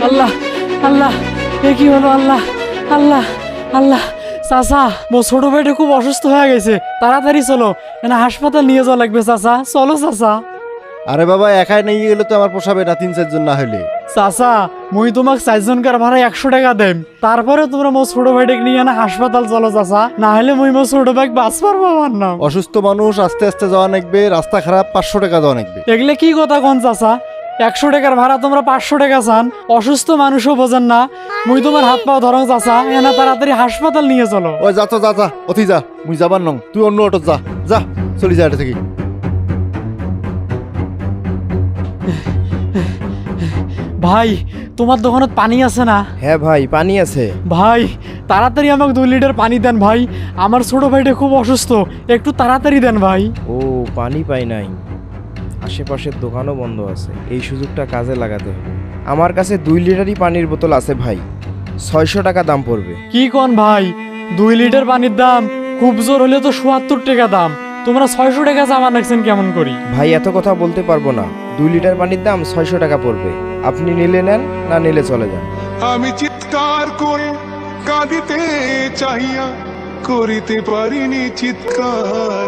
আল্লাহ আল্লাহ, এ কি হলো? আল্লাহ আল্লাহ আল্লাহ। চাচা, মোর ছোট ভাইটা খুব অসুস্থ হয়ে গেছে, তাড়াতাড়ি চলো, না হাসপাতাল নিয়ে যাওয়া লাগবে। চাচা চলো চাচা। আরে বাবা, একাই নিয়ে গেলে তো আমার পোষাবে না, 3-4 জন না হলে। চাচা, মুই তোমাক 4জনকার ভাড়া 100 টাকা দেম, তারপরে তোমরা মোর ছোট ভাইটাকে নিয়ে না হাসপাতাল চলো চাচা, না হলে মুই মোর ছোট ভাই বাঁচ পারবো আমার নাম। অসুস্থ মানুষ আস্তে আস্তে যাওয়া লাগবে, রাস্তা খারাপ, 500 টাকা দেওয়া লাগবে। এগুলো কি কথা কোন চাচা? 100 টাকার ভাড়া তোমরা 500 টাকা চান? অসুস্থ মানুষও বোঝেন না। মুই তোমার হাত পাও ধরো চাচা, এনা তাড়াতাড়ি হাসপাতাল নিয়ে চলো। ওই যা তো, যা যা, অতি যা, মুই যাবার নং, তুই অন্য অটো যা, যা চলি যা এটা থেকে। ভাই, তোমার দোকানত পানি আছে না? হ্যাঁ ভাই, পানি আছে। ভাই তাড়াতাড়ি আমাকে 2 লিটার পানি দেন ভাই, আমার ছোট ভাইটা খুব অসুস্থ, একটু তাড়াতাড়ি দেন ভাই। ও, পানি পাই নাই, আশেপাশের দোকানও বন্ধ আছে, এই সুযোগটা কাজে লাগাতে হবে। আমার কাছে 2 লিটারই পানির বোতল আছে ভাই, 600 টাকা দাম পড়বে। কি কোন ভাই, 2 লিটার পানির দাম খুব জোর হলে তো 77 টাকা দাম, তোমরা 600 টাকা জামা রাখছেন কেমন করি? ভাই এত কথা বলতে পারবো না, 2 লিটার পানির দাম 600 টাকা পড়বে, আপনি নিলে নেন, না নিলে চলে যান। আমি চিৎকার করে কাঁদিতে চাহিয়া করিতে পারিনি চিৎকার।